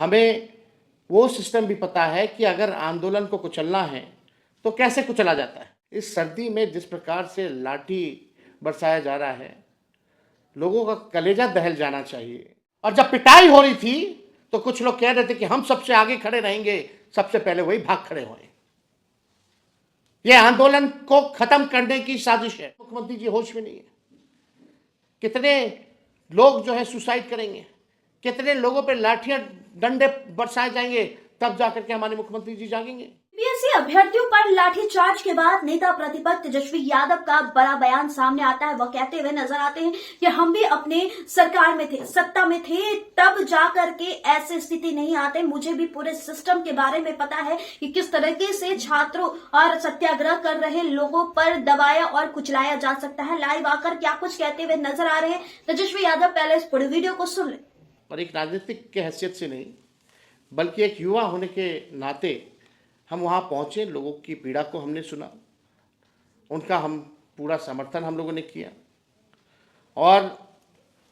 हमें वो सिस्टम भी पता है कि अगर आंदोलन को कुचलना है तो कैसे कुचला जाता है। इस सर्दी में जिस प्रकार से लाठी बरसाया जा रहा है, लोगों का कलेजा दहल जाना चाहिए। और जब पिटाई हो रही थी तो कुछ लोग कह रहे थे कि हम सबसे आगे खड़े रहेंगे, सबसे पहले वही भाग खड़े हुए। यह आंदोलन को खत्म करने की साजिश है। मुख्यमंत्री जी होश में नहीं है। कितने लोग जो है सुसाइड करेंगे, कितने लोगों पे लाठियां डंडे बरसाए जाएंगे, तब जाकर के हमारे मुख्यमंत्री जी जागेंगे। बीपीएससी अभ्यर्थियों पर लाठीचार्ज के बाद नेता प्रतिपक्ष तेजस्वी यादव का बड़ा बयान सामने आता है। वह कहते हुए नजर आते हैं कि हम भी अपने सरकार में थे, सत्ता में थे, तब जाकर के ऐसी स्थिति नहीं आते। मुझे भी पूरे सिस्टम के बारे में पता है कि किस तरीके से छात्रों और सत्याग्रह कर रहे लोगों पर दबाया और कुचलाया जा सकता है। लाइव आकर क्या कुछ कहते हुए नजर आ रहे हैं तेजस्वी यादव, पहले इस पूरी वीडियो को सुन ले। और एक राजनीतिक के हैसियत से नहीं, बल्कि एक युवा होने के नाते हम वहाँ पहुँचे, लोगों की पीड़ा को हमने सुना, उनका हम पूरा समर्थन हम लोगों ने किया। और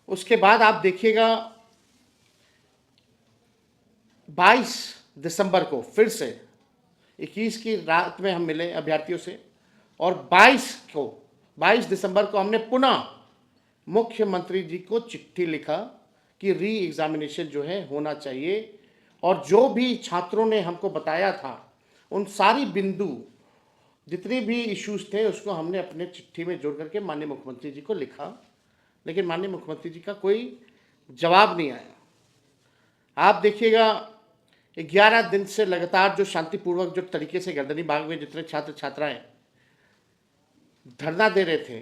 उसके बाद आप देखिएगा 22 दिसंबर को फिर से 21 की रात में हम मिले अभ्यर्थियों से, और 22 दिसंबर को हमने पुनः मुख्यमंत्री जी को चिट्ठी लिखा कि री एग्जामिनेशन जो है होना चाहिए। और जो भी छात्रों ने हमको बताया था, उन सारी बिंदु जितने भी इश्यूज थे उसको हमने अपने चिट्ठी में जोड़ करके माननीय मुख्यमंत्री जी को लिखा, लेकिन माननीय मुख्यमंत्री जी का कोई जवाब नहीं आया। आप देखिएगा 11 दिन से लगातार जो शांतिपूर्वक जो तरीके से गर्दनी बाग में जितने छात्र छात्राएं धरना दे रहे थे,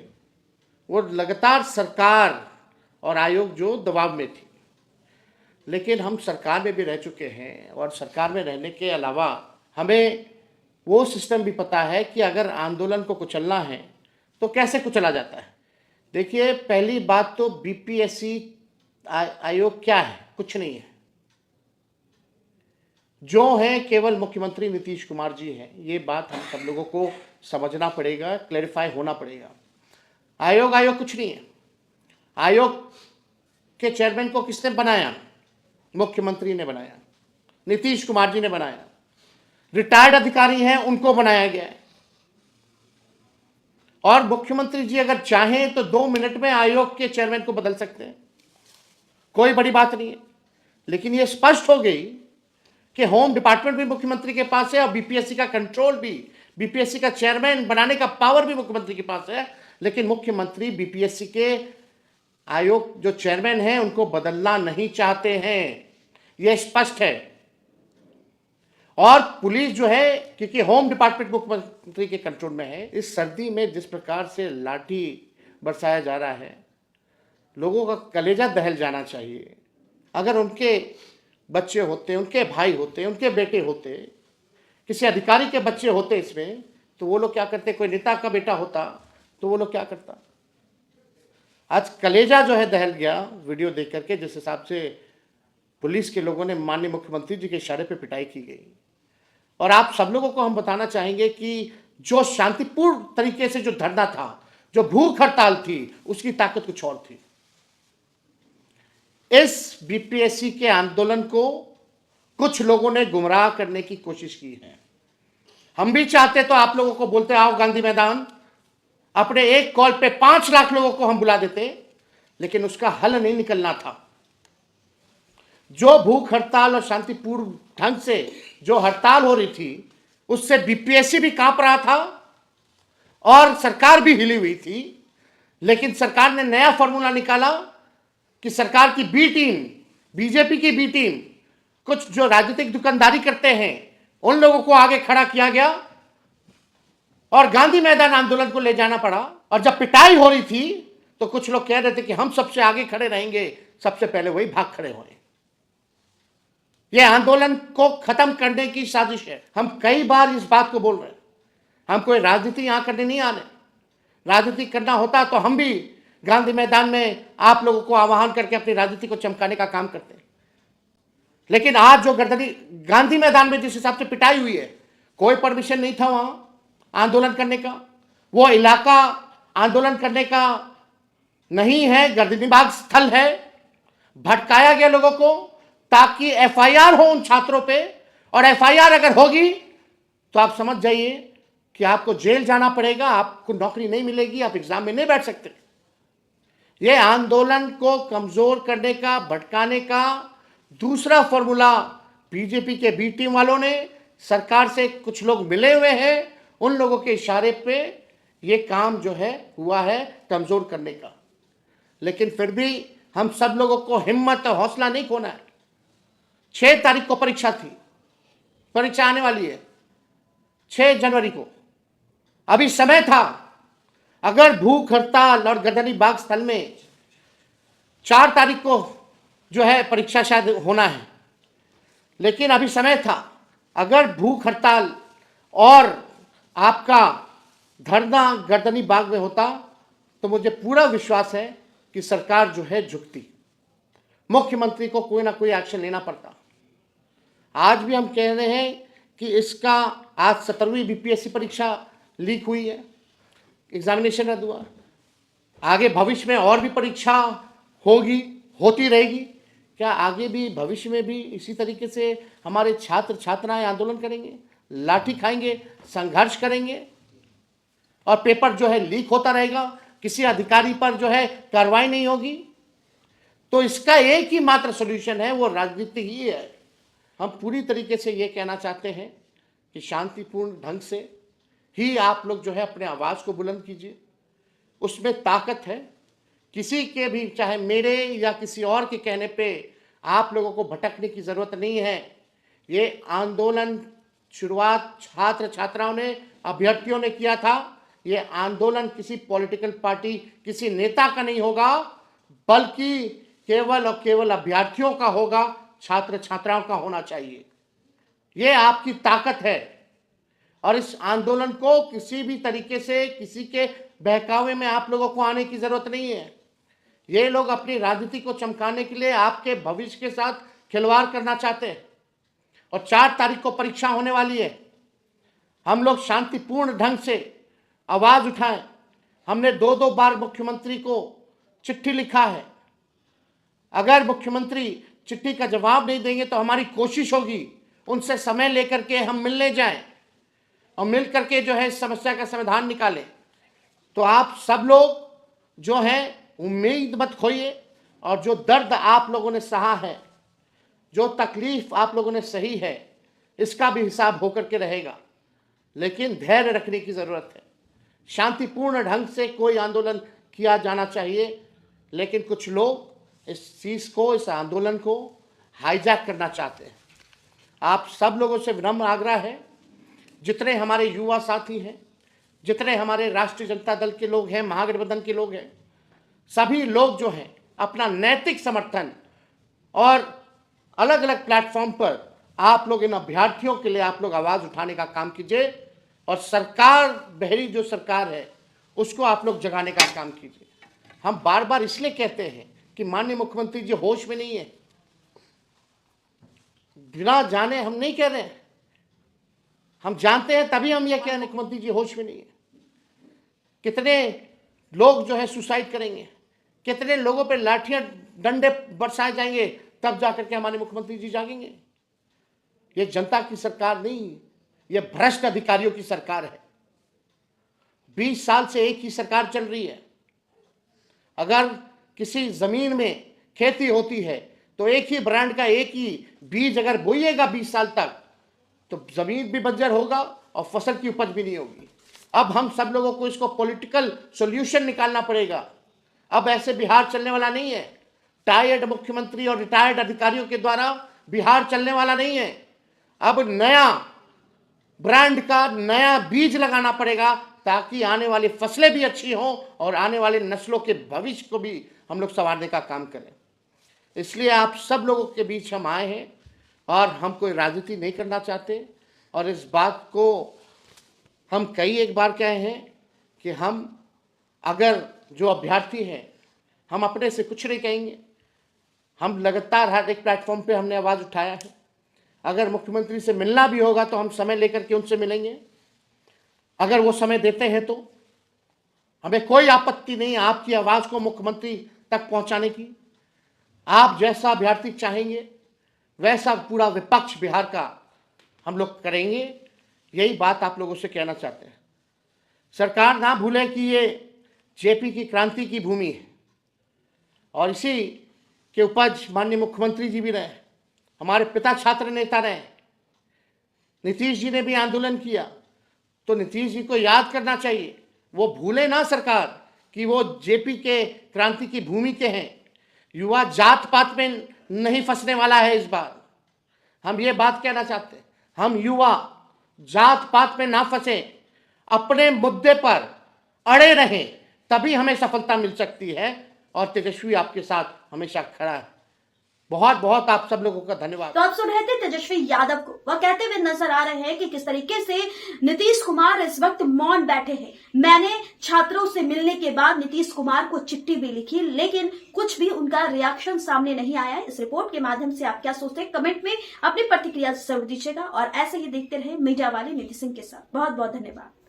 वो लगातार सरकार और आयोग जो दबाव में थी। लेकिन हम सरकार में भी रह चुके हैं, और सरकार में रहने के अलावा हमें वो सिस्टम भी पता है कि अगर आंदोलन को कुचलना है तो कैसे कुचला जाता है। देखिए, पहली बात तो बीपीएससी आयोग क्या है? कुछ नहीं है। जो है केवल मुख्यमंत्री नीतीश कुमार जी हैं। ये बात हम सब लोगों को समझना पड़ेगा, क्लैरिफाई होना पड़ेगा। आयोग कुछ नहीं है। आयोग के चेयरमैन को किसने बनाया? मुख्यमंत्री ने बनाया, नीतीश कुमार जी ने बनाया। रिटायर्ड अधिकारी हैं, उनको बनाया गया है। और मुख्यमंत्री जी अगर चाहें तो 2 मिनट में आयोग के चेयरमैन को बदल सकते हैं, कोई बड़ी बात नहीं है। लेकिन यह स्पष्ट हो गई कि होम डिपार्टमेंट भी मुख्यमंत्री के पास है, और बीपीएससी का कंट्रोल भी, बीपीएससी का चेयरमैन बनाने का पावर भी मुख्यमंत्री के पास है। लेकिन मुख्यमंत्री बीपीएससी के आयोग जो चेयरमैन हैं उनको बदलना नहीं चाहते हैं, यह स्पष्ट है। और पुलिस जो है, क्योंकि होम डिपार्टमेंट मुख्यमंत्री के कंट्रोल में है, इस सर्दी में जिस प्रकार से लाठी बरसाया जा रहा है, लोगों का कलेजा दहल जाना चाहिए। अगर उनके बच्चे होते, उनके भाई होते, उनके बेटे होते, किसी अधिकारी के बच्चे होते इसमें, तो वो लोग क्या करते? कोई नेता का बेटा होता तो वो लोग क्या करता? आज कलेजा जो है दहल गया वीडियो देख करके, जिस हिसाब से पुलिस के लोगों ने माननीय मुख्यमंत्री जी के इशारे पे पिटाई की गई। और आप सब लोगों को हम बताना चाहेंगे कि जो शांतिपूर्ण तरीके से जो धरना था, जो भूख हड़ताल थी, उसकी ताकत कुछ और थी। इस बीपीएससी के आंदोलन को कुछ लोगों ने गुमराह करने की कोशिश की है। हम भी चाहते तो आप लोगों को बोलते आओ गांधी मैदान, अपने एक कॉल पे 5 लाख लोगों को हम बुला देते, लेकिन उसका हल नहीं निकलना था। जो भूख हड़ताल और शांतिपूर्ण ढंग से जो हड़ताल हो रही थी, उससे बीपीएससी भी कांप रहा था और सरकार भी हिली हुई थी। लेकिन सरकार ने नया फॉर्मूला निकाला कि सरकार की बी टीम, बीजेपी की बी टीम, कुछ जो राजनीतिक दुकानदारी करते हैं, उन लोगों को आगे खड़ा किया गया और गांधी मैदान आंदोलन को ले जाना पड़ा। और जब पिटाई हो रही थी तो कुछ लोग कह रहे थे कि हम सबसे आगे खड़े रहेंगे, सबसे पहले वही भाग खड़े हुए। यह आंदोलन को खत्म करने की साजिश है। हम कई बार इस बात को बोल रहे हैं। हम कोई राजनीति यहां करने नहीं आने। राजनीति करना होता तो हम भी गांधी मैदान में आप लोगों को आह्वान करके अपनी राजनीति को चमकाने का काम करते हैं। लेकिन आज जो गांधी मैदान में जिस हिसाब से पिटाई हुई है, कोई परमिशन नहीं था वहां आंदोलन करने का। वो इलाका आंदोलन करने का नहीं है, गर्दनीबाग स्थल है। भटकाया गया लोगों को, ताकि एफआईआर हो उन छात्रों पे, और एफआईआर अगर होगी तो आप समझ जाइए कि आपको जेल जाना पड़ेगा, आपको नौकरी नहीं मिलेगी, आप एग्जाम में नहीं बैठ सकते। यह आंदोलन को कमजोर करने का, भटकाने का दूसरा फॉर्मूला बीजेपी के बी टीम वालों ने, सरकार से कुछ लोग मिले हुए हैं, उन लोगों के इशारे पे यह काम जो है हुआ है कमजोर करने का। लेकिन फिर भी हम सब लोगों को हिम्मत और हौसला नहीं खोना है। 6 तारीख को परीक्षा थी, परीक्षा आने वाली है 6 जनवरी को, अभी समय था। अगर भूख हड़ताल और गर्दनी बाग स्थल में 4 तारीख को जो है परीक्षा शायद होना है, लेकिन अभी समय था। अगर भूख हड़ताल और आपका धरना गर्दनी बाग में होता तो मुझे पूरा विश्वास है कि सरकार जो है झुकती, मुख्यमंत्री को कोई ना कोई एक्शन लेना पड़ता। आज भी हम कह रहे हैं कि इसका आज 17वीं बीपीएससी परीक्षा लीक हुई है, एग्जामिनेशन रद्द हुआ, आगे भविष्य में और भी परीक्षा होगी, होती रहेगी। क्या आगे भी भविष्य में भी इसी तरीके से हमारे छात्र छात्राएं आंदोलन करेंगे, लाठी खाएंगे, संघर्ष करेंगे और पेपर जो है लीक होता रहेगा, किसी अधिकारी पर जो है कार्रवाई नहीं होगी? तो इसका एक ही मात्र सॉल्यूशन है, वो राजनीति ही है। हम पूरी तरीके से ये कहना चाहते हैं कि शांतिपूर्ण ढंग से ही आप लोग जो है अपने आवाज़ को बुलंद कीजिए, उसमें ताकत है। किसी के भी, चाहे मेरे या किसी और के कहने पे आप लोगों को भटकने की ज़रूरत नहीं है। ये आंदोलन शुरुआत छात्र छात्राओं ने, अभ्यर्थियों ने किया था। ये आंदोलन किसी पॉलिटिकल पार्टी, किसी नेता का नहीं होगा, बल्कि केवल और केवल अभ्यर्थियों का होगा, छात्र छात्राओं का होना चाहिए। ये आपकी ताकत है और इस आंदोलन को किसी भी तरीके से किसी के बहकावे में आप लोगों को आने की जरूरत नहीं है। ये लोग अपनी राजनीति को चमकाने के लिए आपके भविष्य के साथ खिलवाड़ करना चाहते हैं। और 4 तारीख को परीक्षा होने वाली है। हम लोग शांतिपूर्ण ढंग से आवाज उठाएं। हमने 2-2 बार मुख्यमंत्री को चिट्ठी लिखा है। अगर मुख्यमंत्री चिट्ठी का जवाब नहीं देंगे तो हमारी कोशिश होगी उनसे समय लेकर के हम मिलने जाएं और मिल करके जो है इस समस्या का समाधान निकालें। तो आप सब लोग जो हैं उम्मीद मत खोइए, और जो दर्द आप लोगों ने सहा है, जो तकलीफ आप लोगों ने सही है, इसका भी हिसाब होकर के रहेगा। लेकिन धैर्य रखने की ज़रूरत है। शांतिपूर्ण ढंग से कोई आंदोलन किया जाना चाहिए, लेकिन कुछ लोग इस चीज़ को, इस आंदोलन को हाईजैक करना चाहते हैं। आप सब लोगों से विनम्र आग्रह है, जितने हमारे युवा साथी हैं, जितने हमारे राष्ट्रीय जनता दल के लोग हैं, महागठबंधन के लोग हैं, सभी लोग जो हैं अपना नैतिक समर्थन और अलग अलग प्लेटफॉर्म पर आप लोग इन अभ्यर्थियों के लिए आप लोग आवाज़ उठाने का काम कीजिए, और सरकार, बहरी जो सरकार है उसको आप लोग जगाने का काम कीजिए। हम बार बार इसलिए कहते हैं कि माननीय मुख्यमंत्री जी होश में नहीं है। बिना जाने हम नहीं कह रहे हैं, हम जानते हैं तभी हम ये कह रहे हैं मुख्यमंत्री जी होश में नहीं है। कितने लोग जो है सुसाइड करेंगे, कितने लोगों पे लाठियां डंडे बरसाए जाएंगे, तब जाकर के हमारे मुख्यमंत्री जी जागेंगे। ये जनता की सरकार नहीं, ये भ्रष्ट अधिकारियों की सरकार है। 20 साल से एक ही सरकार चल रही है। अगर किसी जमीन में खेती होती है तो एक ही ब्रांड का एक ही बीज अगर बोइएगा 20 साल तक, तो जमीन भी बंजर होगा और फसल की उपज भी नहीं होगी। अब हम सब लोगों को इसको पॉलिटिकल सॉल्यूशन निकालना पड़ेगा। अब ऐसे बिहार चलने वाला नहीं है। टायर्ड मुख्यमंत्री और रिटायर्ड अधिकारियों के द्वारा बिहार चलने वाला नहीं है। अब नया ब्रांड का नया बीज लगाना पड़ेगा, ताकि आने वाली फसलें भी अच्छी हों और आने वाले नस्लों के भविष्य को भी हम लोग संवारने का काम करें। इसलिए आप सब लोगों के बीच हम आए हैं, और हम कोई राजनीति नहीं करना चाहते। और इस बात को हम कई एक बार कहे हैं कि हम अगर जो अभ्यर्थी हैं, हम अपने से कुछ नहीं कहेंगे। हम लगातार हर एक प्लेटफॉर्म पे हमने आवाज़ उठाया है। अगर मुख्यमंत्री से मिलना भी होगा तो हम समय लेकर के उनसे मिलेंगे, अगर वो समय देते हैं तो। हमें कोई आपत्ति नहीं आपकी आवाज़ को मुख्यमंत्री तक पहुंचाने की। आप जैसा अभ्यर्थी चाहेंगे वैसा पूरा विपक्ष बिहार का हम लोग करेंगे। यही बात आप लोगों से कहना चाहते हैं। सरकार ना भूले कि ये जेपी की क्रांति की भूमि है और इसी के उपज माननीय मुख्यमंत्री जी भी रहे, हमारे पिता छात्र नेता रहे, नीतीश जी ने भी आंदोलन किया। तो नीतीश जी को याद करना चाहिए, वो भूले ना सरकार कि वो जेपी के क्रांति की भूमि के हैं। युवा जात पात में नहीं फंसने वाला है इस बार। हम ये बात कहना चाहते हैं, हम युवा जात पात में ना फंसे, अपने मुद्दे पर अड़े रहें, तभी हमें सफलता मिल सकती है। और तेजस्वी आपके साथ हमेशा खड़ा है। बहुत बहुत आप सब लोगों का धन्यवाद। तो आप सुन रहे थे तेजस्वी यादव को, वह कहते हुए नजर आ रहे हैं कि किस तरीके से नीतीश कुमार इस वक्त मौन बैठे हैं। मैंने छात्रों से मिलने के बाद नीतीश कुमार को चिट्ठी भी लिखी, लेकिन कुछ भी उनका रिएक्शन सामने नहीं आया। इस रिपोर्ट के माध्यम से आप क्या सोचते हैं, कमेंट में अपनी प्रतिक्रिया जरूर दीजिएगा और ऐसे ही देखते रहे मीडिया वाले नीति सिंह के साथ। बहुत बहुत धन्यवाद।